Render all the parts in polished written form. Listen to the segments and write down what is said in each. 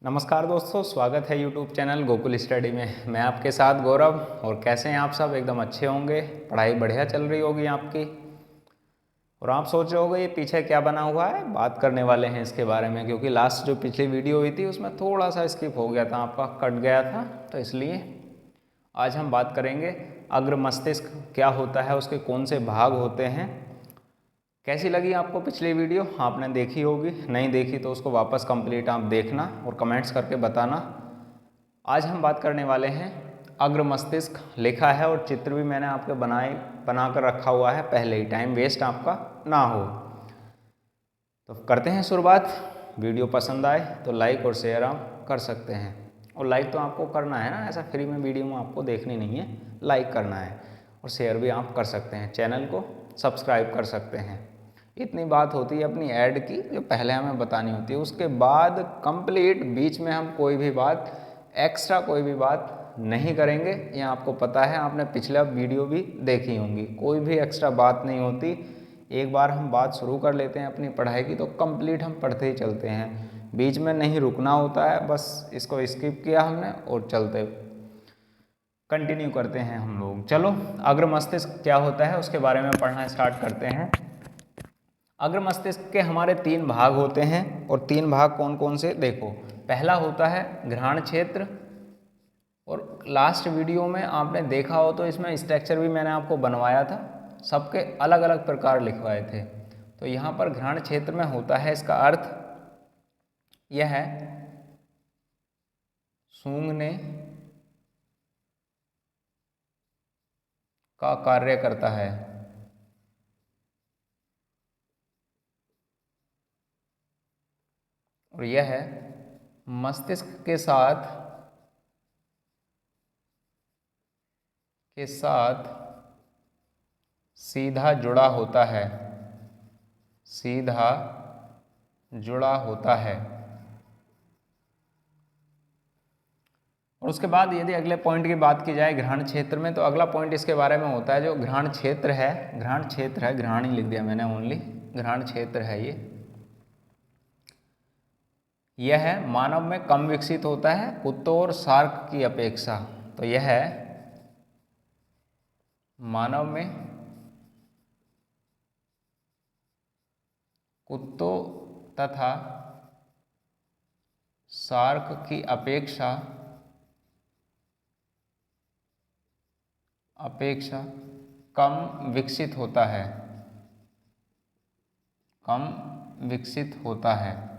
नमस्कार दोस्तों, स्वागत है यूट्यूब चैनल गोकुल स्टडी में। मैं आपके साथ गौरव। और कैसे हैं आप सब? एकदम अच्छे होंगे, पढ़ाई बढ़िया चल रही होगी आपकी। और आप सोच रहे होगे ये पीछे क्या बना हुआ है। बात करने वाले हैं इसके बारे में, क्योंकि लास्ट जो पिछली वीडियो हुई थी उसमें थोड़ा सा स्किप हो गया था, आपका कट गया था, तो इसलिए आज हम बात करेंगे अग्र मस्तिष्क क्या होता है, उसके कौन से भाग होते हैं। कैसी लगी आपको पिछली वीडियो? आपने देखी होगी, नहीं देखी तो उसको वापस कंप्लीट आप देखना और कमेंट्स करके बताना। आज हम बात करने वाले हैं अग्र मस्तिष्क। लिखा है और चित्र भी मैंने आपके बना कर रखा हुआ है पहले ही, टाइम वेस्ट आपका ना हो। तो करते हैं शुरुआत। वीडियो पसंद आए तो लाइक और शेयर आप कर सकते हैं। और लाइक तो आपको करना है ना, ऐसा फ्री में वीडियो में आपको देखनी नहीं है, लाइक करना है। और शेयर भी आप कर सकते हैं, चैनल को सब्सक्राइब कर सकते हैं। इतनी बात होती है अपनी ऐड की, जो पहले हमें बतानी होती है। उसके बाद कंप्लीट बीच में हम कोई भी बात एक्स्ट्रा कोई भी बात नहीं करेंगे। ये आपको पता है, आपने पिछला वीडियो भी देखी होंगी। कोई भी एक्स्ट्रा बात नहीं होती। एक बार हम बात शुरू कर लेते हैं अपनी पढ़ाई की तो कंप्लीट हम पढ़ते ही चलते हैं, बीच में नहीं रुकना होता है। बस इसको स्किप किया हमने और चलते कंटिन्यू करते हैं हम लोग। चलो, अग्र मस्तिष्क क्या होता है उसके बारे में पढ़ना स्टार्ट करते हैं। अग्र मस्तिष्क के हमारे 3 भाग होते हैं। और 3 भाग कौन कौन से? देखो, पहला होता है घ्राण क्षेत्र। और लास्ट वीडियो में आपने देखा हो तो इसमें स्ट्रक्चर भी मैंने आपको बनवाया था, सबके अलग अलग प्रकार लिखवाए थे। तो यहाँ पर घ्राण क्षेत्र में होता है, इसका अर्थ यह है सूंघने का कार्य करता है। और यह है मस्तिष्क के साथ सीधा जुड़ा होता है, सीधा जुड़ा होता है। और उसके बाद यदि अगले पॉइंट की बात की जाए घ्राण क्षेत्र में, तो अगला पॉइंट इसके बारे में होता है जो घ्राण क्षेत्र है। घ्राण ही लिख दिया मैंने, ओनली घ्राण क्षेत्र है ये। यह है मानव में कम विकसित होता है कुत्तों और शार्क की अपेक्षा। तो यह है मानव में कुत्तों तथा शार्क की अपेक्षा कम विकसित होता है, कम विकसित होता है।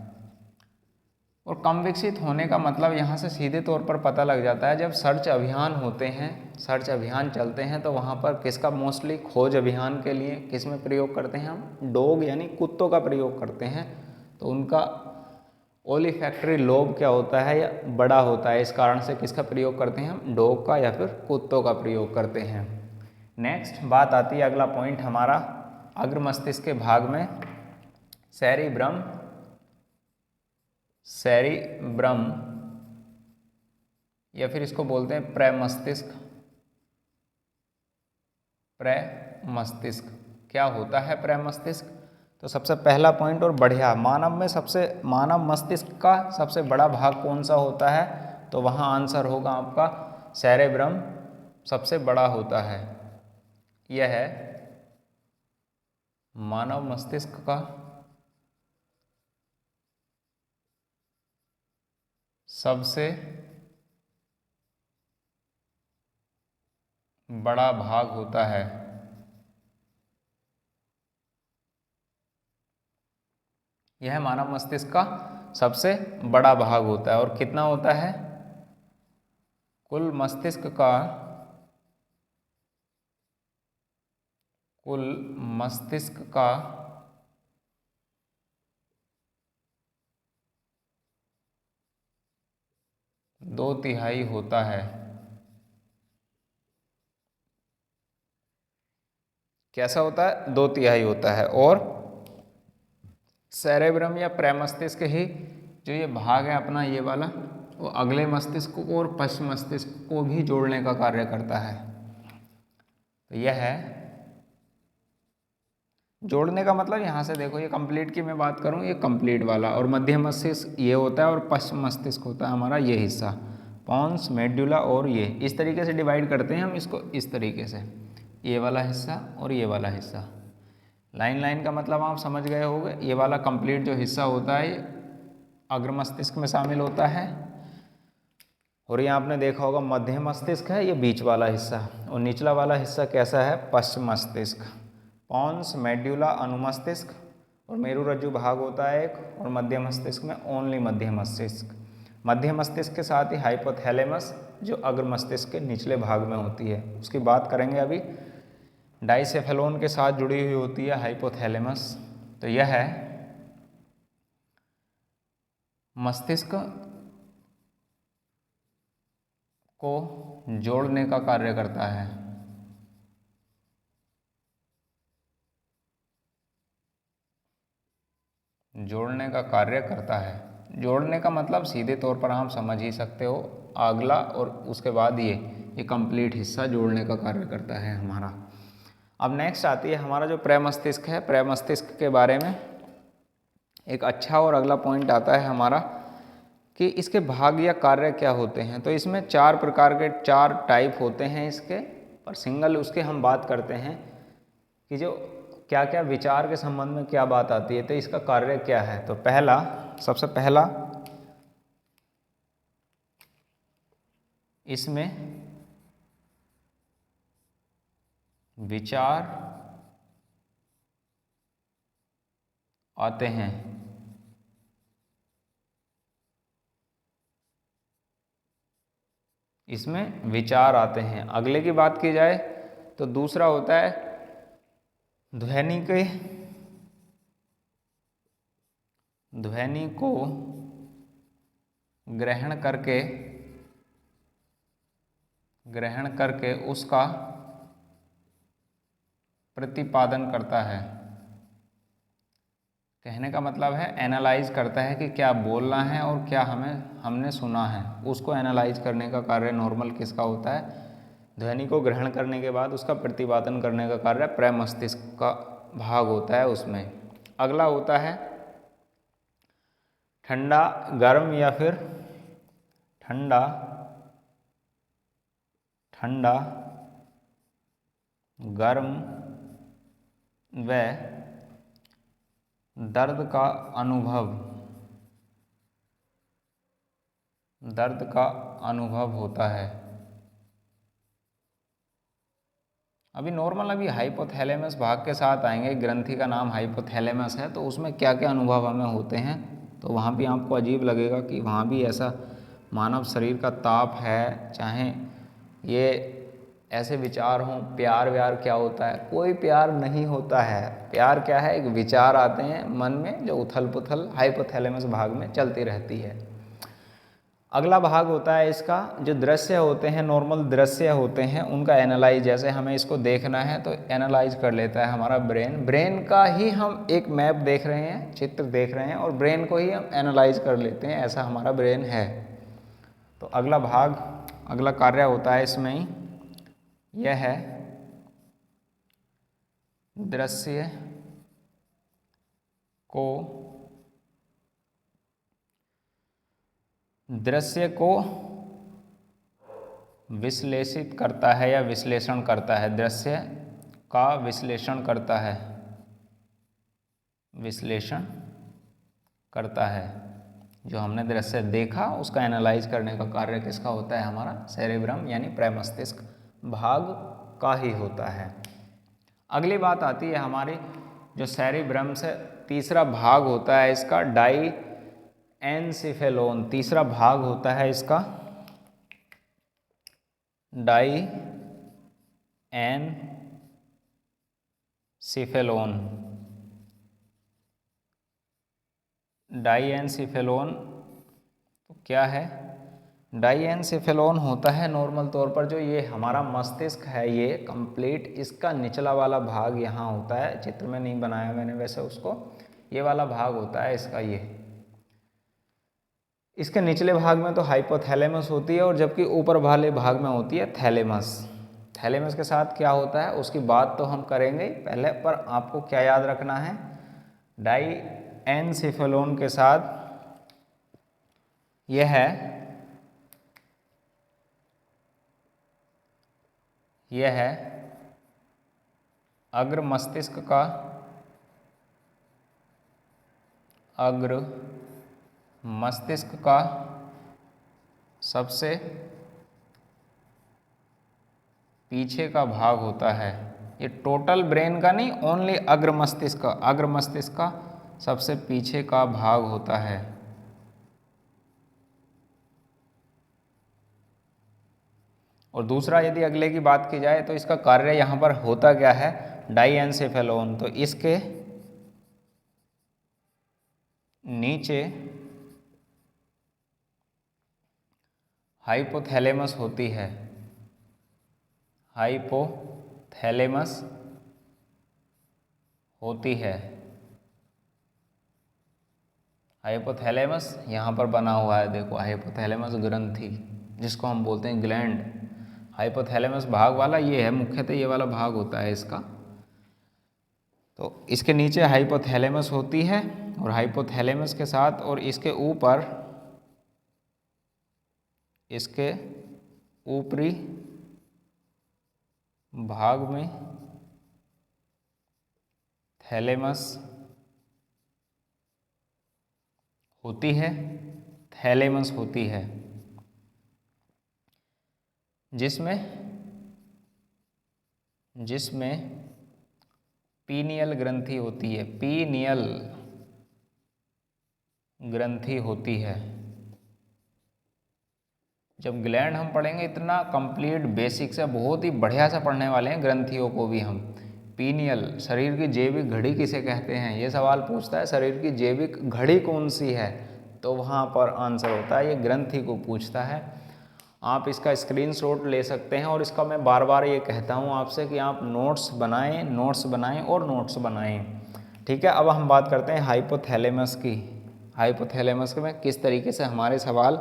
और कम विकसित होने का मतलब यहाँ से सीधे तौर पर पता लग जाता है, जब सर्च अभियान होते हैं, सर्च अभियान चलते हैं, तो वहाँ पर किसका मोस्टली खोज अभियान के लिए किस में प्रयोग करते हैं हम? डॉग यानी कुत्तों का प्रयोग करते हैं। तो उनका ओलिफैक्टरी लोब क्या होता है या बड़ा होता है, इस कारण से किसका प्रयोग करते हैं हम? डॉग का या फिर कुत्तों का प्रयोग करते हैं। नेक्स्ट बात आती है, अगला पॉइंट हमारा अग्र मस्तिष्क के भाग में सेरिब्रम या फिर इसको बोलते हैं प्रमस्तिष्क। क्या होता है प्रमस्तिष्क? तो सबसे पहला पॉइंट और बढ़िया, मानव मस्तिष्क का सबसे बड़ा भाग कौन सा होता है? तो वहाँ आंसर होगा आपका सेरेब्रम सबसे बड़ा होता है। यह है मानव मस्तिष्क का सबसे बड़ा भाग होता है। यह मानव मस्तिष्क का सबसे बड़ा भाग होता है। और कितना होता है? कुल मस्तिष्क का 2/3 होता है। कैसा होता है? 2/3 होता है। और सेरेब्रम या प्रमस्तिष्क ही जो ये भाग है अपना, ये वाला, वो अगले मस्तिष्क को और पश्चिम मस्तिष्क को भी जोड़ने का कार्य करता है। तो यह है जोड़ने का मतलब यहाँ से देखो, ये कंप्लीट की मैं बात करूँ, ये कंप्लीट वाला, और मध्य मस्तिष्क ये होता है और पश्चिम मस्तिष्क होता है हमारा ये हिस्सा, पॉन्स, मेड्यूला, और ये इस तरीके से डिवाइड करते हैं हम इसको, इस तरीके से, ये वाला हिस्सा और ये वाला हिस्सा। लाइन लाइन का मतलब आप समझ गए होंगे। ये वाला कंप्लीट जो हिस्सा होता है ये अग्र मस्तिष्क में शामिल होता है, और ये आपने देखा होगा मध्य मस्तिष्क है ये बीच वाला हिस्सा, और निचला वाला हिस्सा कैसा है, पश्चिम मस्तिष्क, पॉन्स, मेड्यूला, अनुमस्तिष्क, और मेरुरज्जु भाग होता है एक, और मध्य मस्तिष्क में ओनली मध्य मस्तिष्क। मध्य मस्तिष्क के साथ ही हाइपोथैलेमस जो अग्र मस्तिष्क के निचले भाग में होती है, उसकी बात करेंगे अभी। डाइसेफेलोन के साथ जुड़ी हुई होती है हाइपोथैलेमस। तो यह है मस्तिष्क को जोड़ने का कार्य करता है। जोड़ने का कार्य करता है। जोड़ने का मतलब सीधे तौर पर आप समझ ही सकते हो, अगला और उसके बाद ये कंप्लीट हिस्सा जोड़ने का कार्य करता है हमारा। अब नेक्स्ट आती है हमारा जो प्रमस्तिष्क है। प्रमस्तिष्क के बारे में एक अच्छा और अगला पॉइंट आता है हमारा कि इसके भाग या कार्य क्या होते हैं। तो इसमें 4 प्रकार के 4 टाइप होते हैं इसके, और सिंगल उसके हम बात करते हैं कि जो क्या क्या विचार के संबंध में क्या बात आती है, तो इसका कार्य क्या है। तो पहला, सबसे पहला इसमें विचार आते हैं। इसमें विचार आते हैं। अगले की बात की जाए तो दूसरा होता है ध्वनि को ग्रहण करके उसका प्रतिपादन करता है। कहने का मतलब है एनालाइज करता है कि क्या बोलना है और क्या हमने सुना है, उसको एनालाइज करने का कार्य नॉर्मल किसका होता है, ध्वनि को ग्रहण करने के बाद उसका प्रतिपादन करने का कार्य प्रमस्तिष्क का भाग होता है उसमें। अगला होता है ठंडा, गर्म या फिर ठंडा गर्म व दर्द का अनुभव होता है। अभी नॉर्मल अभी हाइपोथैलेमस भाग के साथ आएंगे। ग्रंथि का नाम हाइपोथैलेमस है, तो उसमें क्या क्या अनुभव हमें होते हैं, तो वहाँ भी आपको अजीब लगेगा कि वहाँ भी ऐसा मानव शरीर का ताप है, चाहे ये ऐसे विचार हों। प्यार व्यार क्या होता है, कोई प्यार नहीं होता है। प्यार क्या है, एक विचार आते हैं मन में जो उथल पुथल हाइपोथैलेमस भाग में चलती रहती है। अगला भाग होता है इसका जो दृश्य होते हैं, नॉर्मल दृश्य होते हैं, उनका एनालाइज, जैसे हमें इसको देखना है तो एनालाइज कर लेता है हमारा ब्रेन का ही हम एक मैप देख रहे हैं, चित्र देख रहे हैं, और ब्रेन को ही हम एनालाइज कर लेते हैं, ऐसा हमारा ब्रेन है। तो अगला भाग, अगला कार्य होता है इसमें ही, यह है दृश्य को विश्लेषित करता है या विश्लेषण करता है। दृश्य का विश्लेषण करता है। जो हमने दृश्य देखा उसका एनालाइज करने का कार्य किसका होता है, हमारा सेरेब्रम यानी प्रमस्तिष्क भाग का ही होता है। अगली बात आती है हमारी जो सेरेब्रम से तीसरा भाग होता है इसका डाईएनसीफेलोन। तीसरा भाग होता है इसका डाईएनसीफेलोन तो क्या है, डाईएनसीफेलोन होता है नॉर्मल तौर पर जो ये हमारा मस्तिष्क है ये कंप्लीट, इसका निचला वाला भाग यहाँ होता है, चित्र में नहीं बनाया मैंने वैसे उसको, ये वाला भाग होता है इसका ये। इसके निचले भाग में तो हाइपोथैलेमस होती है और जबकि ऊपर वाले भाग में होती है थैलेमस। थैलेमस के साथ क्या होता है उसकी बात तो हम करेंगे पहले, पर आपको क्या याद रखना है, डाई एनसेफेलोन के साथ यह है अग्र मस्तिष्क का सबसे पीछे का भाग होता है। ये टोटल ब्रेन का नहीं, ओनली अग्र मस्तिष्क का सबसे पीछे का भाग होता है। और दूसरा यदि अगले की बात की जाए तो इसका कार्य यहाँ पर होता क्या है, डाईएन्सेफेलोन, तो इसके नीचे हाइपोथैलेमस होती है। हाइपोथैलेमस होती है। हाइपोथैलेमस यहाँ पर बना हुआ है, देखो हाइपोथैलेमस ग्रंथि जिसको हम बोलते हैं ग्लैंड। हाइपोथैलेमस भाग वाला ये है, मुख्यतः ये वाला भाग होता है इसका। तो इसके नीचे हाइपोथैलेमस होती है और हाइपोथैलेमस के साथ और इसके ऊपर, इसके ऊपरी भाग में थैलेमस होती है, थैलेमस होती है, जिसमें पीनियल ग्रंथि होती है, पीनियल ग्रंथि होती है। जब ग्लैंड हम पढ़ेंगे इतना कंप्लीट बेसिक से बहुत ही बढ़िया से पढ़ने वाले हैं, ग्रंथियों को भी हम। पीनियल, शरीर की जैविक घड़ी किसे कहते हैं, ये सवाल पूछता है, शरीर की जैविक घड़ी कौन सी है, तो वहाँ पर आंसर होता है ये ग्रंथि को पूछता है। आप इसका स्क्रीनशॉट ले सकते हैं और इसका मैं बार बार ये कहता हूँ आपसे कि आप नोट्स बनाएं। ठीक है, अब हम बात करते हैं हाइपोथैलेमस की। हाइपोथैलेमस में किस तरीके से हमारे सवाल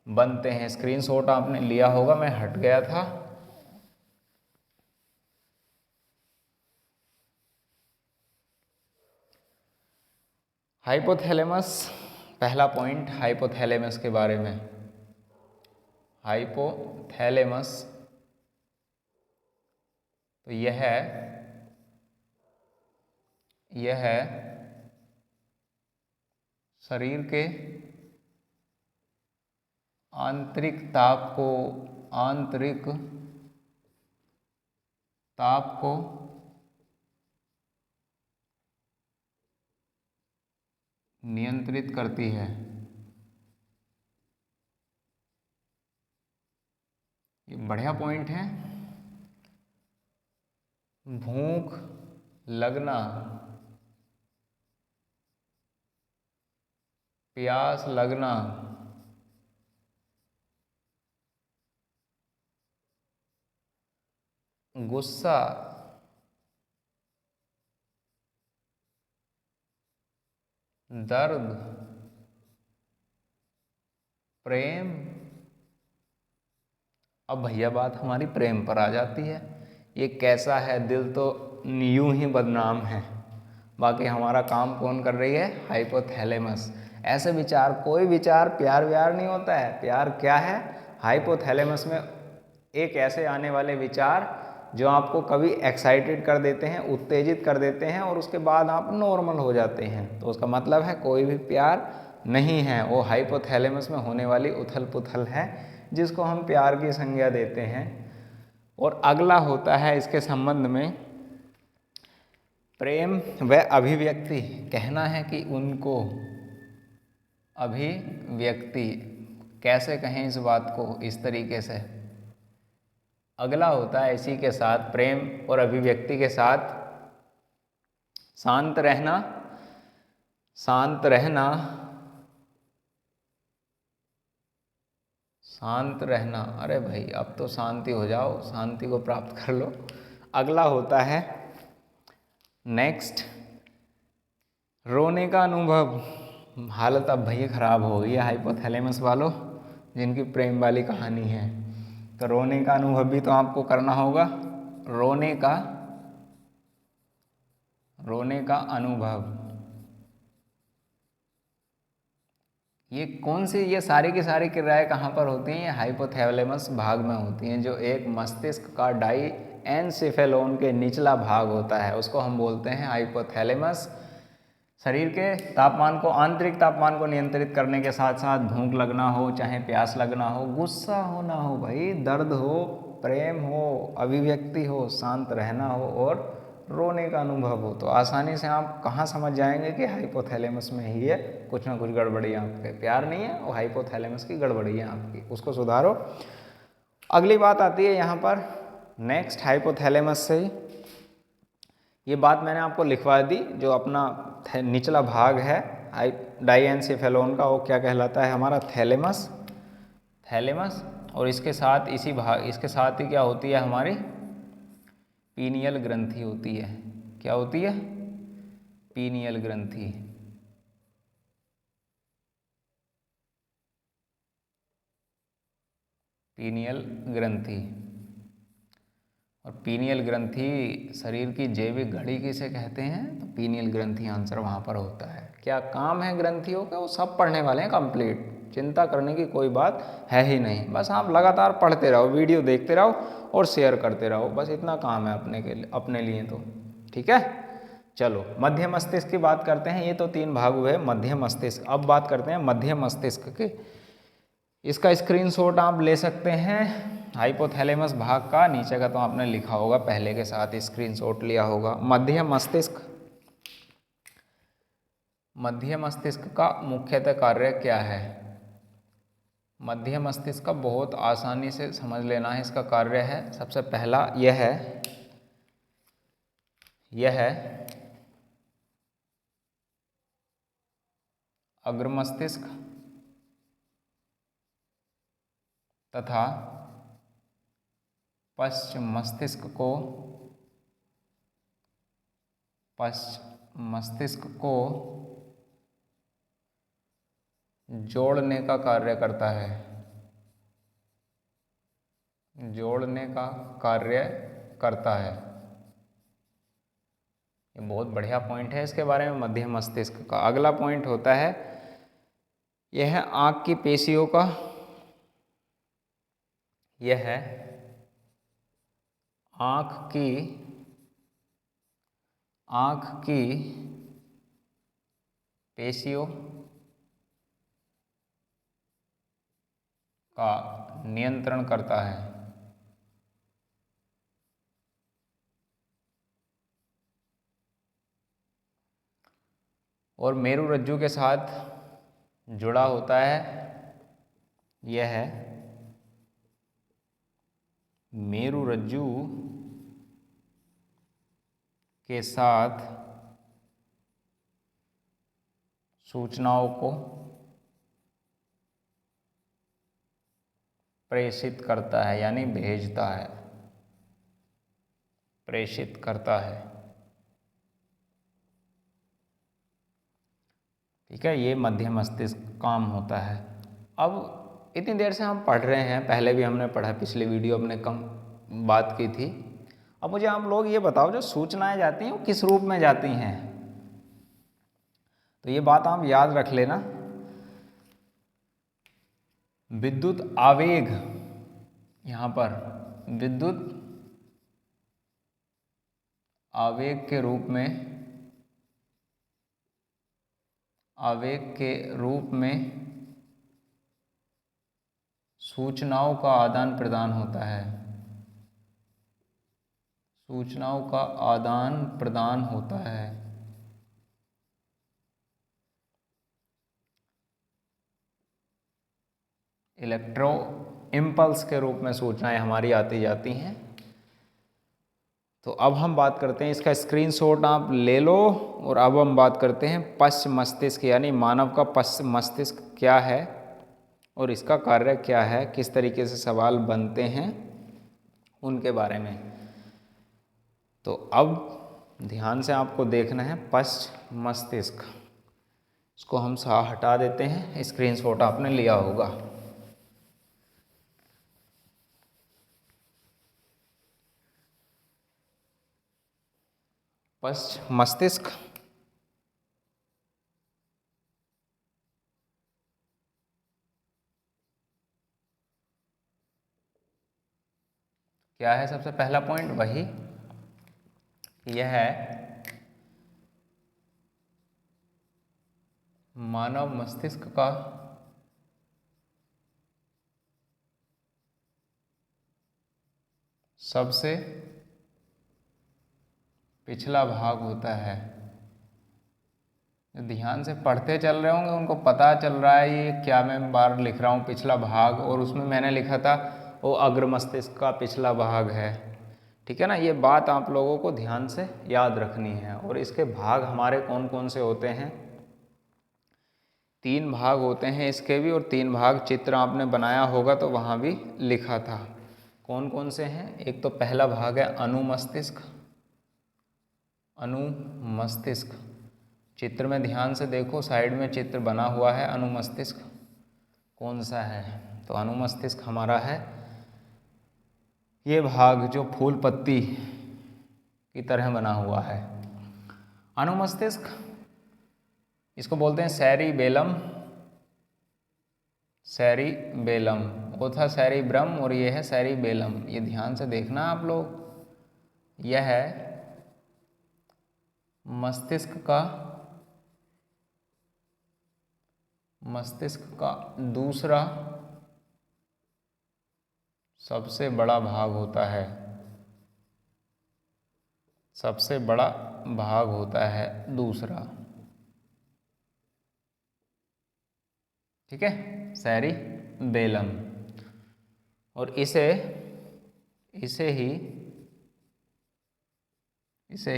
बनते हैं। स्क्रीनशॉट आपने लिया होगा, मैं हट गया था। हाइपोथैलेमस, पहला पॉइंट हाइपोथैलेमस के बारे में। हाइपोथैलेमस तो यह शरीर के आंतरिक ताप को नियंत्रित करती है। ये बढ़िया पॉइंट है। भूख लगना, प्यास लगना, गुस्सा, दर्द, प्रेम। अब भैया बात हमारी प्रेम पर आ जाती है। ये कैसा है, दिल तो यूं ही बदनाम है। बाकी हमारा काम कौन कर रही है, हाइपोथैलेमस। ऐसे विचार, कोई विचार प्यार व्यार नहीं होता है। प्यार क्या है, हाइपोथैलेमस में एक ऐसे आने वाले विचार जो आपको कभी एक्साइटेड कर देते हैं, उत्तेजित कर देते हैं और उसके बाद आप नॉर्मल हो जाते हैं। तो उसका मतलब है कोई भी प्यार नहीं है, वो हाइपोथैलेमस में होने वाली उथल पुथल है जिसको हम प्यार की संज्ञा देते हैं। और अगला होता है इसके संबंध में प्रेम व अभिव्यक्ति। कहना है कि उनको अभिव्यक्ति, कैसे कहें इस बात को, इस तरीके से। अगला होता है इसी के साथ, प्रेम और अभिव्यक्ति के साथ शांत रहना। शांत रहना, अरे भाई अब तो शांति हो जाओ, शांति को प्राप्त कर लो। अगला होता है नेक्स्ट, रोने का अनुभव। हालत अब भैया ख़राब हो गई है हाइपोथैलेमस वालों, जिनकी प्रेम वाली कहानी है। तो रोने का अनुभव भी तो आपको करना होगा। रोने का अनुभव, ये कौन सी, ये सारी की सारी क्रियाएं कहाँ पर होती हैं? ये हाइपोथैलेमस भाग में होती हैं, जो एक मस्तिष्क का डाईएनसेफेलोन के निचला भाग होता है, उसको हम बोलते हैं हाइपोथैलेमस। शरीर के तापमान को, आंतरिक तापमान को नियंत्रित करने के साथ साथ भूख लगना हो, चाहे प्यास लगना हो, गुस्सा होना हो भाई, दर्द हो, प्रेम हो, अभिव्यक्ति हो, शांत रहना हो और रोने का अनुभव हो, तो आसानी से आप कहाँ समझ जाएंगे कि हाइपोथैलेमस में ही है कुछ ना कुछ गड़बड़ी है आपके। प्यार नहीं है, वो हाइपोथैलेमस की गड़बड़ी है आपकी, उसको सुधारो। अगली बात आती है यहाँ पर नेक्स्ट, हाइपोथैलेमस से ये बात मैंने आपको लिखवा दी, जो अपना निचला भाग है डाईएनसेफेलोन का, वो क्या कहलाता है? हमारा थैलेमस। और इसके साथ इसके साथ ही क्या होती है? हमारी पीनियल ग्रंथि होती है। क्या होती है? पीनियल ग्रंथि। पीनियल ग्रंथि, और पीनियल ग्रंथि शरीर की जैविक घड़ी किसे कहते हैं? तो पीनियल ग्रंथि आंसर वहाँ पर होता है। क्या काम है ग्रंथियों का? वो सब पढ़ने वाले हैं कंप्लीट, चिंता करने की कोई बात है ही नहीं। बस आप लगातार पढ़ते रहो, वीडियो देखते रहो और शेयर करते रहो, बस इतना काम है अपने लिए तो, ठीक है। चलो मध्य मस्तिष्क की बात करते हैं। ये तो 3 भाग हुए मध्य मस्तिष्क। अब बात करते हैं मध्य मस्तिष्क के। इसका स्क्रीनशॉट आप ले सकते हैं हाइपोथैलेमस भाग का, नीचे का तो आपने लिखा होगा, पहले के साथ स्क्रीनशॉट लिया होगा। मध्य मस्तिष्क का मुख्यतः कार्य क्या है? मध्य मस्तिष्क का बहुत आसानी से समझ लेना है, इसका कार्य है, सबसे पहला यह है अग्र मस्तिष्क तथा पश्च मस्तिष्क को जोड़ने का कार्य करता है। जोड़ने का कार्य करता है। ये बहुत बढ़िया पॉइंट है इसके बारे में, मध्य मस्तिष्क का। अगला पॉइंट होता है यह आँख की पेशियों का, यह है आँख की पेशियों का नियंत्रण करता है। और मेरुरज्जु के साथ जुड़ा होता है, यह है मेरुरज्जु के साथ सूचनाओं को प्रेषित करता है, यानी भेजता है, प्रेषित करता है, ठीक है। ये मध्य मस्तिष्क काम होता है। अब इतनी देर से हम पढ़ रहे हैं, पहले भी हमने पढ़ा, पिछली वीडियो अपने कम बात की थी। अब मुझे आप लोग ये बताओ, जो सूचनाएं जाती हैं वो किस रूप में जाती हैं? तो ये बात आप याद रख लेना, विद्युत आवेग, यहाँ पर विद्युत आवेग के रूप में सूचनाओं का आदान प्रदान होता है। सूचनाओं का आदान प्रदान होता है। इलेक्ट्रो इम्पल्स के रूप में सूचनाएं हमारी आती जाती हैं। तो अब हम बात करते हैं, इसका स्क्रीनशॉट आप ले लो, और अब हम बात करते हैं पश्च मस्तिष्क, यानी मानव का पश्च मस्तिष्क क्या है और इसका कार्य क्या है, किस तरीके से सवाल बनते हैं उनके बारे में। तो अब ध्यान से आपको देखना है पश्च मस्तिष्क, इसको हम हटा देते हैं, स्क्रीनशॉट आपने लिया होगा। पश्च मस्तिष्क, क्या है सबसे पहला पॉइंट? वही, यह है मानव मस्तिष्क का सबसे पिछला भाग होता है। ध्यान से पढ़ते चल रहे होंगे उनको पता चल रहा है ये क्या मैं बार लिख रहा हूँ, पिछला भाग, और उसमें मैंने लिखा था वो अग्र मस्तिष्क का पिछला भाग है। ठीक है ना, ये बात आप लोगों को ध्यान से याद रखनी है। और इसके भाग हमारे कौन कौन से होते हैं? 3 भाग होते हैं इसके भी, और 3 भाग चित्र आपने बनाया होगा तो वहाँ भी लिखा था। कौन कौन से हैं? एक तो पहला भाग है अनुमस्तिष्क। अनुमस्तिष्क, चित्र में ध्यान से देखो, साइड में चित्र बना हुआ है। अनुमस्तिष्क कौन सा है? तो अनुमस्तिष्क हमारा है ये भाग जो फूल पत्ती की तरह बना हुआ है। अनुमस्तिष्क, इसको बोलते हैं सेरिबेलम। सेरिबेलम, वो था सेरिब्रम और ये है सेरिबेलम। ये ध्यान से देखना आप लोग। यह है मस्तिष्क का दूसरा सबसे बड़ा भाग होता है। सबसे बड़ा भाग होता है दूसरा। ठीक है, सेरिबेलम। और इसे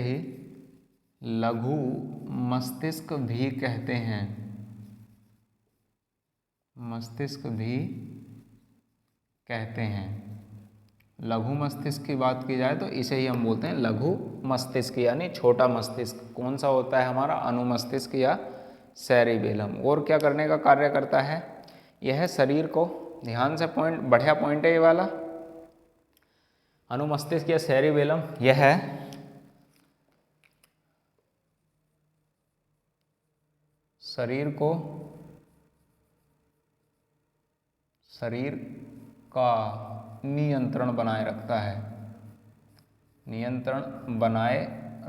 ही लघु मस्तिष्क भी कहते हैं। मस्तिष्क भी कहते हैं। लघु मस्तिष्क की बात की जाए तो इसे ही हम बोलते हैं लघु मस्तिष्क, यानी छोटा मस्तिष्क। कौन सा होता है हमारा? अनुमस्तिष्क या सेरिबेलम। और क्या करने का कार्य करता है? यह शरीर को, ध्यान से पॉइंट, बढ़िया पॉइंट है ये वाला। अनुमस्तिष्क या सेरिबेलम यह है शरीर का नियंत्रण बनाए रखता है। नियंत्रण बनाए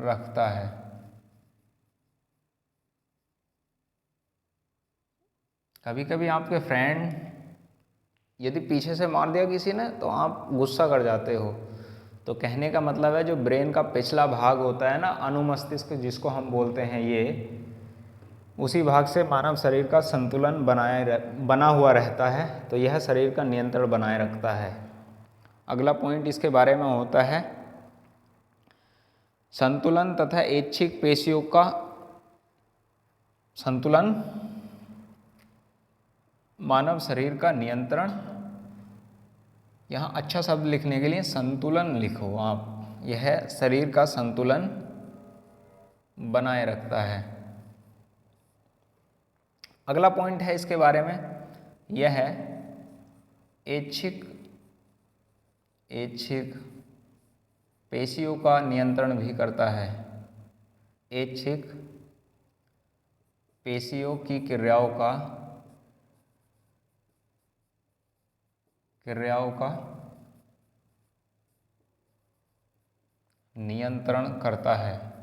रखता है। कभी कभी आपके फ्रेंड यदि पीछे से मार दिया किसी ने तो आप गुस्सा कर जाते हो। तो कहने का मतलब है जो ब्रेन का पिछला भाग होता है ना, अनुमस्तिष्क जिसको हम बोलते हैं, ये उसी भाग से मानव शरीर का संतुलन बना हुआ रहता है। तो यह शरीर का नियंत्रण बनाए रखता है। अगला पॉइंट इसके बारे में होता है संतुलन तथा ऐच्छिक पेशियों का संतुलन। मानव शरीर का नियंत्रण, यहाँ अच्छा शब्द लिखने के लिए संतुलन लिखो आप। यह शरीर का संतुलन बनाए रखता है। अगला पॉइंट है इसके बारे में, यह है ऐच्छिक पेशियों का नियंत्रण भी करता है। ऐच्छिक पेशियों की क्रियाओं का नियंत्रण करता है।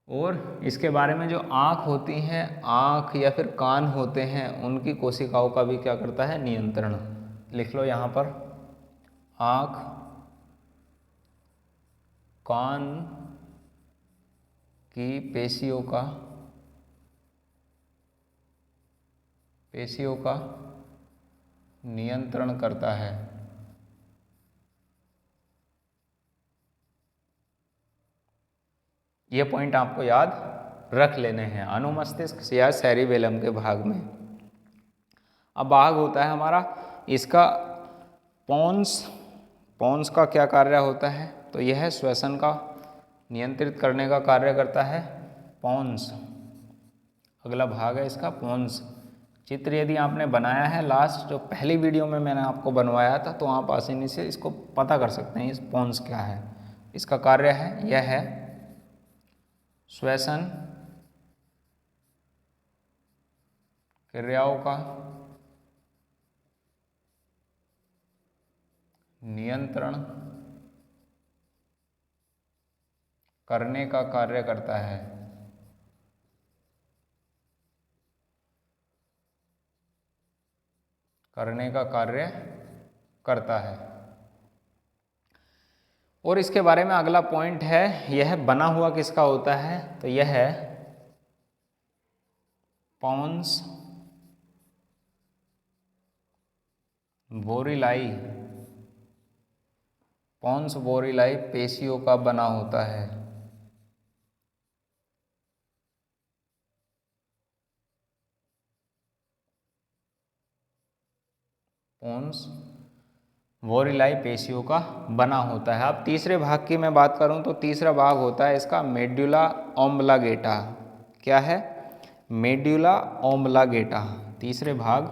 और इसके बारे में जो आँख होती हैं, आँख या फिर कान होते हैं, उनकी कोशिकाओं का भी क्या करता है? नियंत्रण। लिख लो यहाँ पर, आँख, कान की पेशियों का नियंत्रण करता है। ये पॉइंट आपको याद रख लेने हैं अनुमस्तिष्क या सेरिबेलम के भाग में। अब भाग होता है हमारा इसका पोन्स का क्या कार्य होता है? तो यह श्वसन का नियंत्रित करने का कार्य करता है। पोन्स, अगला भाग है इसका पोन्स। चित्र यदि आपने बनाया है, लास्ट जो पहली वीडियो में मैंने आपको बनवाया था, तो आप आसानी से इसको पता कर सकते हैं इस पोन्स क्या है। इसका कार्य है, यह है श्वसन क्रियाओं का नियंत्रण करने का कार्य करता है। करने का कार्य करता है। और इसके बारे में अगला पॉइंट है, यह बना हुआ किसका होता है, तो यह है पॉन्स बोरिलाई। पॉन्स बोरिलाई पेशियों का बना होता है। पोन्स बोरिलाई पेशियों का बना होता है। अब तीसरे भाग की मैं बात करूं तो तीसरा भाग होता है इसका मेड्यूला ऑब्लांगेटा। क्या है? Medulla oblongata. तीसरे भाग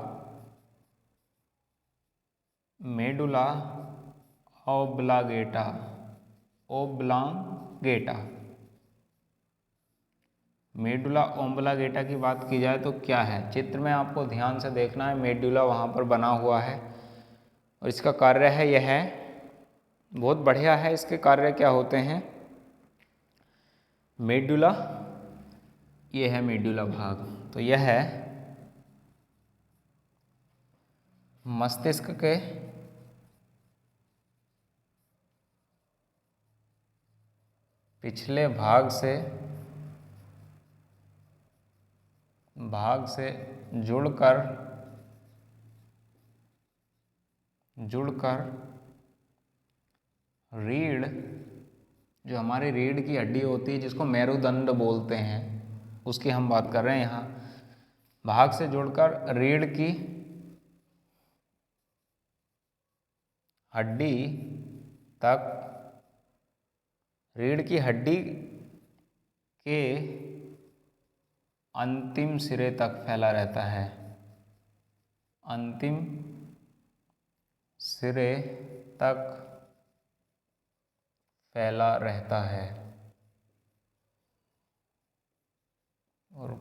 medulla oblongata. Oblongata. Medulla oblongata की बात की जाए तो क्या है, चित्र में आपको ध्यान से देखना है। मेडुला वहाँ पर बना हुआ है और इसका कार्य है, यह है बहुत बढ़िया है। इसके कार्य क्या होते हैं? मेडुला, ये है मेडुला भाग, तो यह है मस्तिष्क के पिछले भाग से जुड़कर रीढ़, जो हमारी रीढ़ की हड्डी होती है जिसको मेरुदंड बोलते हैं, उसकी हम बात कर रहे हैं यहाँ। भाग से जुड़कर रीढ़ की हड्डी तक, रीढ़ की हड्डी के अंतिम सिरे तक फैला रहता है। अंतिम सिरे तक फैला रहता है। और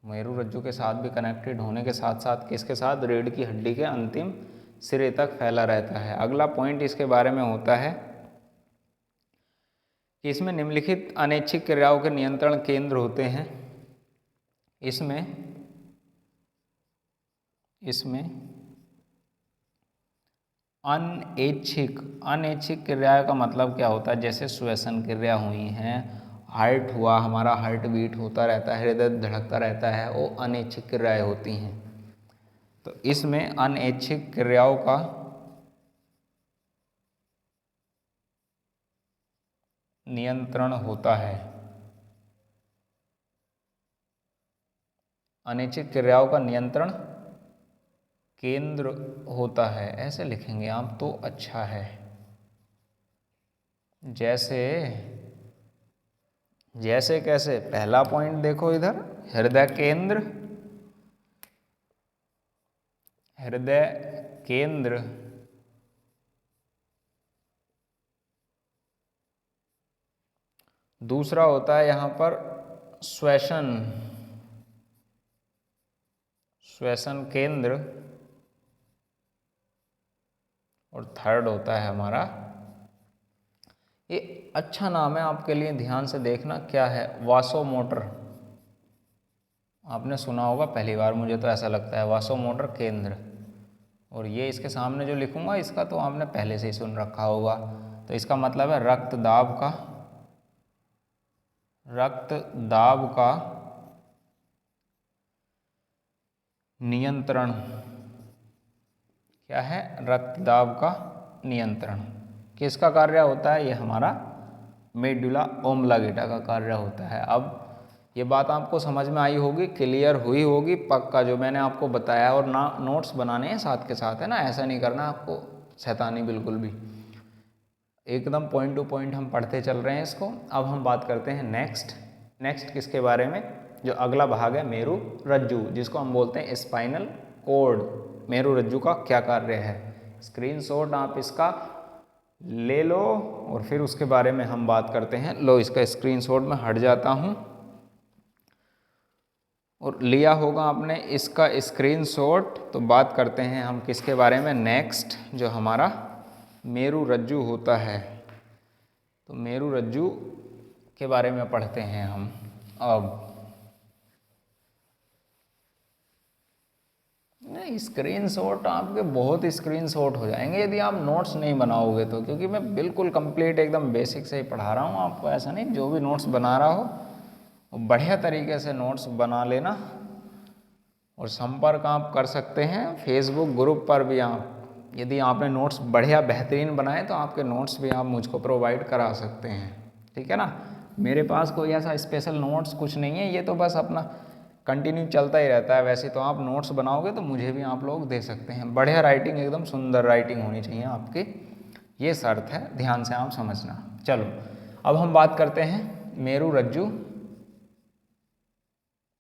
मेरुरज्जु के साथ भी कनेक्टेड होने के साथ साथ किसके साथ? रीढ़ की हड्डी के अंतिम सिरे तक फैला रहता है। अगला पॉइंट इसके बारे में होता है कि इसमें निम्नलिखित अनैच्छिक क्रियाओं के नियंत्रण केंद्र होते हैं। इसमें अनैच्छिक क्रिया का मतलब क्या होता है? जैसे श्वसन क्रिया हुई हैं, हार्ट हुआ, हमारा हार्ट बीट होता रहता है, हृदय धड़कता रहता है, वो अनैच्छिक क्रियाएं होती हैं। तो इसमें अनैच्छिक क्रियाओं का नियंत्रण होता है। अनैच्छिक क्रियाओं का नियंत्रण केंद्र होता है, ऐसे लिखेंगे आप तो अच्छा है। जैसे कैसे? पहला पॉइंट देखो इधर, हृदय केंद्र दूसरा होता है यहाँ पर श्वसन केंद्र, और थर्ड होता है हमारा, ये अच्छा नाम है आपके लिए, ध्यान से देखना क्या है, वासोमोटर। आपने सुना होगा पहली बार, मुझे तो ऐसा लगता है, वासोमोटर केंद्र। और ये इसके सामने जो लिखूंगा इसका तो आपने पहले से ही सुन रखा होगा। तो इसका मतलब है रक्त दाब का नियंत्रण। क्या है? रक्त दाब का नियंत्रण। किसका कार्य होता है? ये हमारा मेडुला ऑब्लांगेटा का कार्य होता है। अब ये बात आपको समझ में आई होगी, क्लियर हुई होगी पक्का, जो मैंने आपको बताया। और ना नोट्स बनाने हैं साथ के साथ, है ना, ऐसा नहीं करना आपको शैतानी बिल्कुल भी, एकदम पॉइंट टू पॉइंट हम पढ़ते चल रहे हैं इसको। अब हम बात करते हैं नेक्स्ट किसके बारे में? जो अगला भाग है मेरु रज्जु, जिसको हम बोलते हैं स्पाइनल कोड। मेरु रज्जु का क्या कार्य है, स्क्रीनशॉट आप इसका ले लो और फिर उसके बारे में हम बात करते हैं। लो इसका स्क्रीनशॉट में हट जाता हूँ और लिया होगा आपने इसका स्क्रीनशॉट। तो बात करते हैं हम किसके बारे में, नेक्स्ट जो हमारा मेरु रज्जु होता है। तो मेरु रज्जु के बारे में पढ़ते हैं हम अब। नहीं, स्क्रीनशॉट आपके बहुत स्क्रीनशॉट हो जाएंगे यदि आप नोट्स नहीं बनाओगे तो, क्योंकि मैं बिल्कुल कंप्लीट एकदम बेसिक से ही पढ़ा रहा हूँ आपको। ऐसा नहीं, जो भी नोट्स बना रहा हो वो बढ़िया तरीके से नोट्स बना लेना। और संपर्क आप कर सकते हैं फेसबुक ग्रुप पर भी। आप यदि आपने नोट्स बढ़िया बेहतरीन बनाए तो आपके नोट्स भी आप मुझको प्रोवाइड करा सकते हैं, ठीक है ना। मेरे पास कोई ऐसा स्पेशल नोट्स कुछ नहीं है, ये तो बस अपना कंटिन्यू चलता ही रहता है। वैसे तो आप नोट्स बनाओगे तो मुझे भी आप लोग दे सकते हैं। बढ़िया राइटिंग, एकदम सुंदर राइटिंग होनी चाहिए आपकी, ये शर्त है, ध्यान से आप समझना। चलो अब हम बात करते हैं मेरु रज्जु।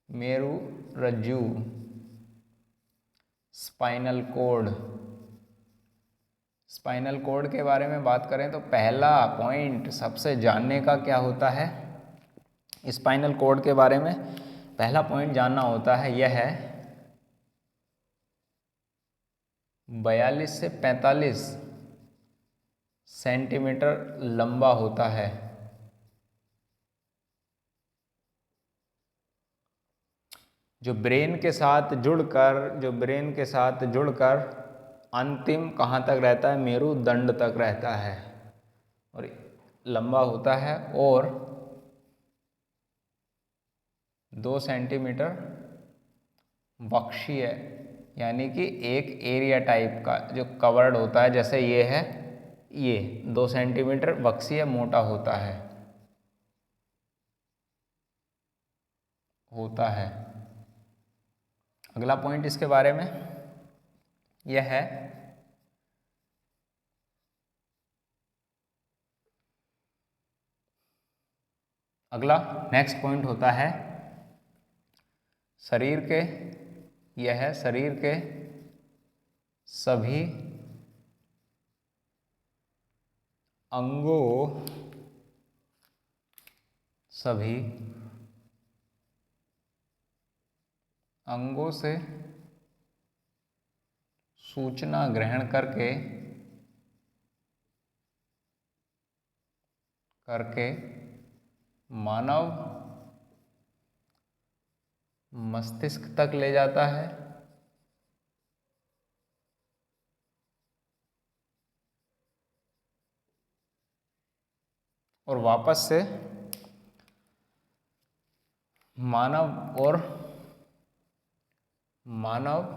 मेरु रज्जु, स्पाइनल कोड। स्पाइनल कोड के बारे में बात करें तो पहला पॉइंट सबसे जानने का क्या होता है, स्पाइनल कोड के बारे में पहला पॉइंट जानना होता है, यह है 42 से 45 सेंटीमीटर लंबा होता है। जो ब्रेन के साथ जुड़कर अंतिम कहाँ तक रहता है, मेरुदंड तक रहता है और लंबा होता है। और 2 सेंटीमीटर वक्षीय, यानी कि एक एरिया टाइप का जो कवर्ड होता है, जैसे ये है, ये 2 सेंटीमीटर वक्षीय मोटा होता है। अगला पॉइंट इसके बारे में यह है अगला नेक्स्ट पॉइंट होता है शरीर के, यह है शरीर के सभी अंगों से सूचना ग्रहण करके मानव मस्तिष्क तक ले जाता है और वापस से मानव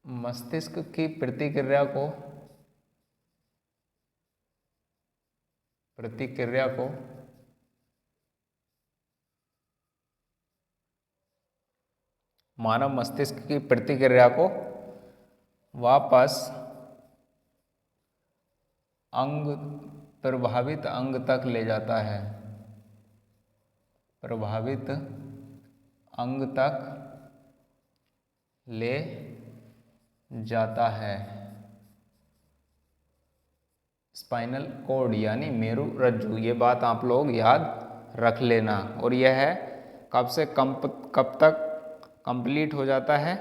मस्तिष्क की प्रतिक्रिया को मानव मस्तिष्क की प्रतिक्रिया को वापस प्रभावित अंग तक ले जाता है, प्रभावित अंग तक ले जाता है। स्पाइनल कोड यानी मेरु रज्जु, ये बात आप लोग याद रख लेना। और यह है कब से कब तक कंप्लीट हो जाता है,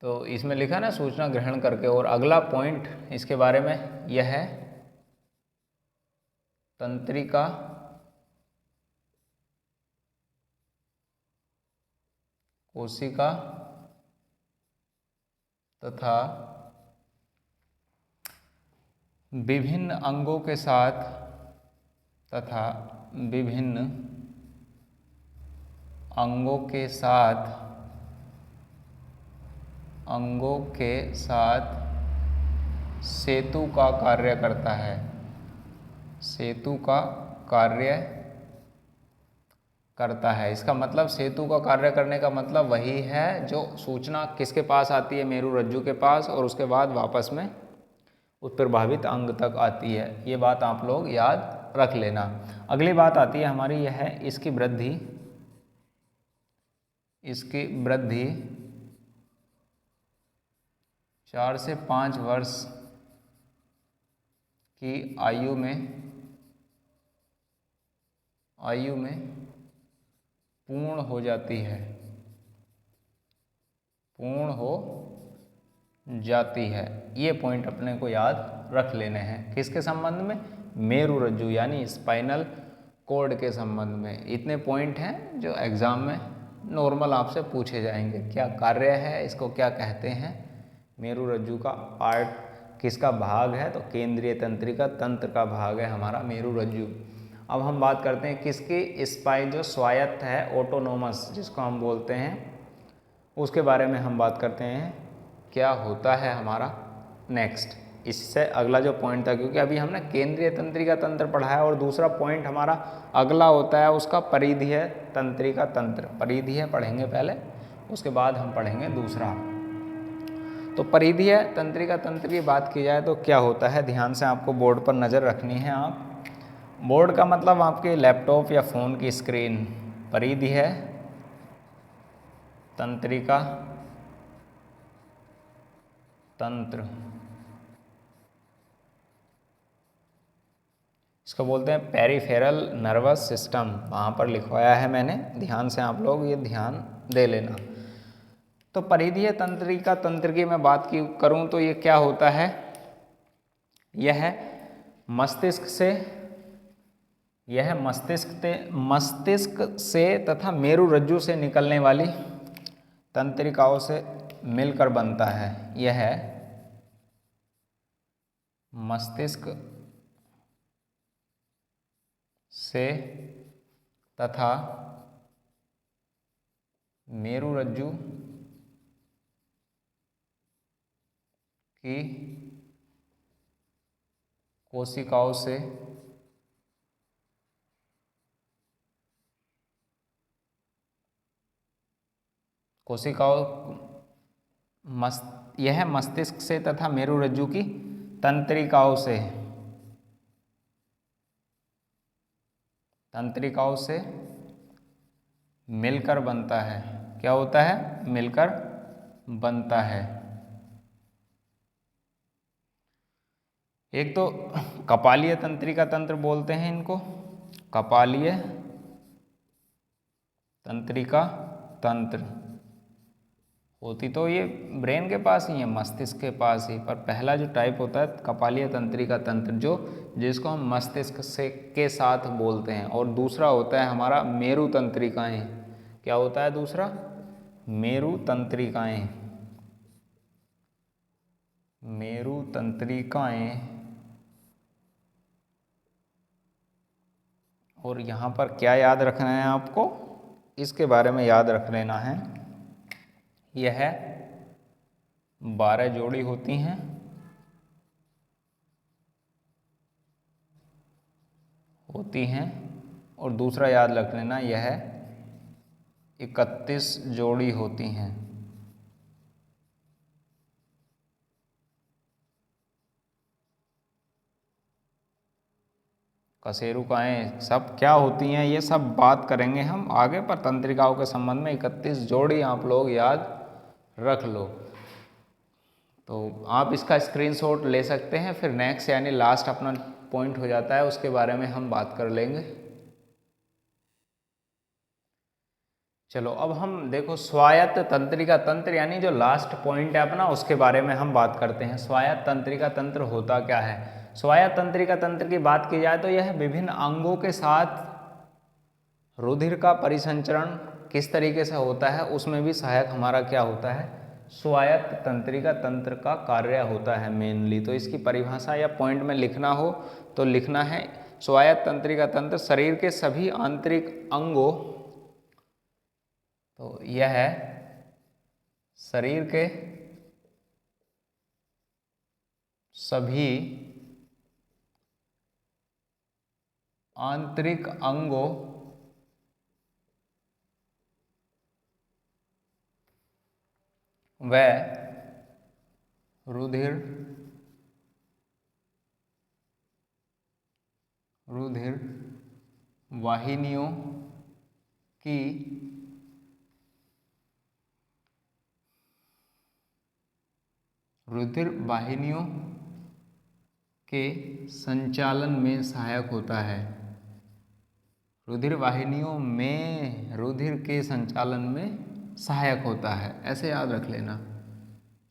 तो इसमें लिखा ना सूचना ग्रहण करके। और अगला पॉइंट इसके बारे में यह है तंत्रिका कोशिका तथा विभिन्न अंगों के साथ सेतु का कार्य करता है। सेतु का कार्य करता है, इसका मतलब सेतु का कार्य करने का मतलब वही है जो सूचना किसके पास आती है, मेरु रज्जु के पास, और उसके बाद वापस में उस प्रभावित अंग तक आती है। ये बात आप लोग याद रख लेना। अगली बात आती है हमारी, यह है इसकी वृद्धि 4 से 5 वर्ष की आयु में पूर्ण हो जाती है, ये पॉइंट अपने को याद रख लेने हैं। किसके संबंध में? मेरु रज्जु यानी स्पाइनल कॉर्ड के संबंध में। इतने पॉइंट हैं जो एग्जाम में नॉर्मल आपसे पूछे जाएंगे। क्या कार्य है, इसको क्या कहते हैं, मेरु रज्जु का पार्ट किसका भाग है, तो केंद्रीय तंत्रिका तंत्र का भाग है हमारा मेरु रज्जु। अब हम बात करते हैं किसकी, स्पाइन जो स्वायत्त है, ऑटोनोमस जिसको हम बोलते हैं, उसके बारे में हम बात करते हैं। क्या होता है हमारा नेक्स्ट, इससे अगला जो पॉइंट था, क्योंकि अभी हमने केंद्रीय तंत्रिका तंत्र पढ़ा है और दूसरा पॉइंट हमारा अगला होता है उसका परिधीय तंत्रिका तंत्र। परिधीय पढ़ेंगे पहले, उसके बाद हम पढ़ेंगे दूसरा। तो परिधीय तंत्रिका तंत्र की बात की जाए तो क्या होता है, ध्यान से आपको बोर्ड पर नज़र रखनी है। आप बोर्ड का मतलब आपके लैपटॉप या फ़ोन की स्क्रीन। परिधीय तंत्रिका तंत्र, इसको बोलते हैं पेरिफेरल नर्वस सिस्टम, वहाँ पर लिखवाया है मैंने, ध्यान से आप लोग ये ध्यान दे लेना। तो परिधीय तंत्रिका तंत्र की मैं बात करूँ तो ये क्या होता है, यह मस्तिष्क से तथा मेरु रज्जु से निकलने वाली तंत्रिकाओं से मिलकर बनता है। यह मस्तिष्क से तथा मेरु रज्जु की कोशिकाओं से यह मस्तिष्क से तथा मेरु रज्जु की तंत्रिकाओं से मिलकर बनता है। क्या होता है? मिलकर बनता है। एक तो कपालीय तंत्रिका तंत्र बोलते हैं इनको, कपालीय तंत्रिका तंत्र होती तो ये ब्रेन के पास ही है, मस्तिष्क के पास ही, पर पहला जो टाइप होता है कपालीय तंत्रिका तंत्र जिसको हम मस्तिष्क से के साथ बोलते हैं, और दूसरा होता है हमारा मेरु तंत्रिकाएं। क्या होता है दूसरा? मेरु तंत्रिकाएं। मेरु तंत्रिकाएं, और यहाँ पर क्या याद रखना है आपको, इसके बारे में याद रख लेना है। यह 12 जोड़ी होती हैं और दूसरा याद रख लेना, यह 31 जोड़ी होती हैं। कशेरुकाएं सब क्या होती हैं, ये सब बात करेंगे हम आगे, पर तंत्रिकाओं के संबंध में 31 जोड़ी आप लोग याद रख लो। तो आप इसका स्क्रीनशॉट ले सकते हैं, फिर नेक्स्ट यानी लास्ट अपना पॉइंट हो जाता है, उसके बारे में हम बात कर लेंगे। चलो अब हम देखो स्वायत्त तंत्रिका तंत्र यानी जो लास्ट पॉइंट है अपना, उसके बारे में हम बात करते हैं। स्वायत्त तंत्रिका तंत्र होता क्या है? स्वायत्त तंत्रिका तंत्र की बात की जाए तो यह विभिन्न अंगों के साथ रुधिर का परिसंचरण किस तरीके से होता है, उसमें भी सहायक हमारा क्या होता है? स्वायत्त तंत्रिका तंत्र का कार्य होता है मेनली। तो इसकी परिभाषा या पॉइंट में लिखना हो तो लिखना है, स्वायत्त तंत्रिका तंत्र शरीर के सभी आंतरिक अंगों, तो यह है शरीर के सभी आंतरिक अंगों व रुधिर रुधिर वाहिनियों की रुधिर वाहिनियों के संचालन में सहायक होता है। रुधिर वाहिनियों में रुधिर के संचालन में सहायक होता है, ऐसे याद रख लेना,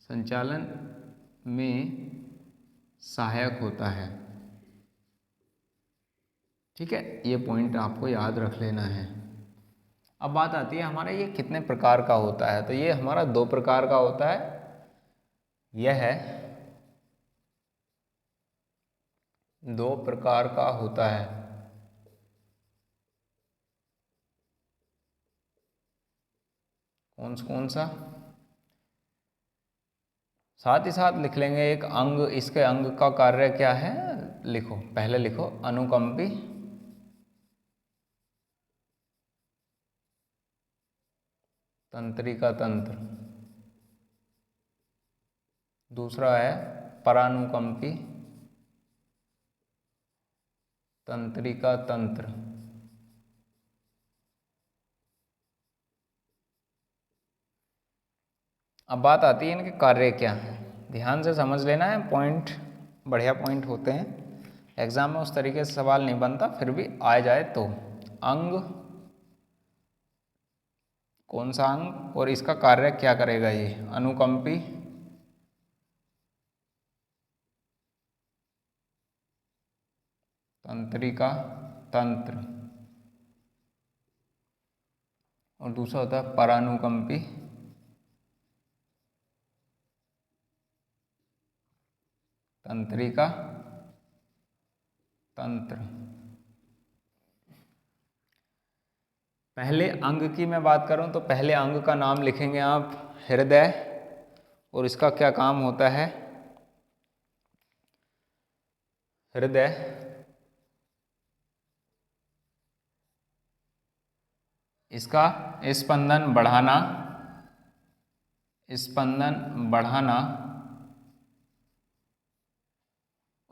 संचालन में सहायक होता है। ठीक है, ये पॉइंट आपको याद रख लेना है। अब बात आती है हमारा ये कितने प्रकार का होता है, तो ये हमारा 2 प्रकार का होता है। यह है 2 प्रकार का होता है। कौन सा? साथ ही साथ लिख लेंगे एक अंग, इसके अंग का कार्य क्या है, लिखो, पहले लिखो अनुकंपी तंत्रिका तंत्र, दूसरा है परानुकंपी तंत्रिका तंत्र। अब बात आती है इनके कार्य क्या हैं, ध्यान से समझ लेना है, पॉइंट बढ़िया पॉइंट होते हैं, एग्जाम में उस तरीके से सवाल नहीं बनता, फिर भी आ जाए तो। अंग, कौन सा अंग और इसका कार्य क्या करेगा, ये अनुकंपी तंत्रिका तंत्र, और दूसरा होता है परानुकंपी तंत्रिका तंत्र। पहले अंग की मैं बात करूं तो पहले अंग का नाम लिखेंगे आप हृदय, और इसका क्या काम होता है, हृदय इसका स्पंदन बढ़ाना, स्पंदन बढ़ाना,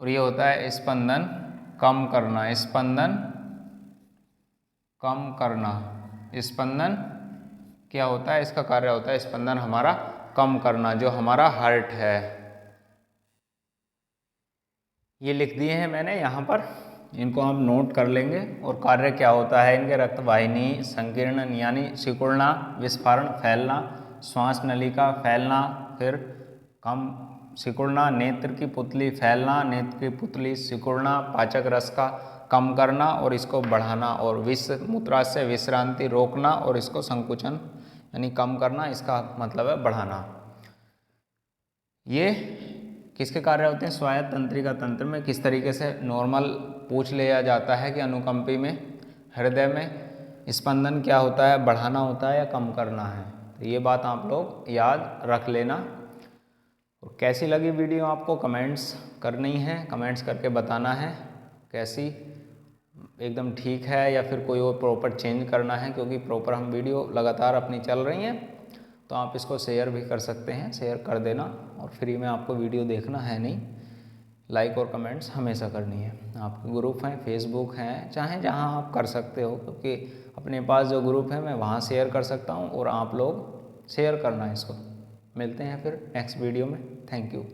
और ये होता है स्पंदन कम करना, स्पंदन कम करना। स्पंदन क्या होता है, इसका कार्य होता है स्पंदन हमारा कम करना, जो हमारा हार्ट है। ये लिख दिए हैं मैंने यहाँ पर, इनको आप नोट कर लेंगे। और कार्य क्या होता है इनके, रक्त वाहिनी संकीर्णन यानी सिकुड़ना, विस्फारण फैलना, श्वास नलिका फैलना, फिर कम सिकुड़ना, नेत्र की पुतली फैलना, नेत्र की पुतली सिकुड़ना, पाचक रस का कम करना और इसको बढ़ाना, और मूत्राशय विश्रांति रोकना और इसको संकुचन यानी कम करना, इसका मतलब है बढ़ाना। ये किसके कार्य होते हैं, स्वायत्त तंत्रिका तंत्र में। किस तरीके से नॉर्मल पूछ लिया जाता है कि अनुकंपी में हृदय में स्पंदन क्या होता है, बढ़ाना होता है या कम करना है, तो ये बात आप लोग याद रख लेना। और कैसी लगी वीडियो आपको कमेंट्स करनी है, कमेंट्स करके बताना है कैसी, एकदम ठीक है या फिर कोई और प्रॉपर चेंज करना है, क्योंकि प्रॉपर हम वीडियो लगातार अपनी चल रही हैं, तो आप इसको शेयर भी कर सकते हैं, शेयर कर देना। और फ्री में आपको वीडियो देखना है नहीं, लाइक और कमेंट्स हमेशा करनी है। आपके ग्रुप हैं, फेसबुक हैं, चाहे जहां आप कर सकते हो, क्योंकि अपने पास जो ग्रुप है मैं वहां शेयर कर सकता हूं, और आप लोग शेयर करना इसको। मिलते हैं फिर नेक्स्ट वीडियो में, थैंक यू।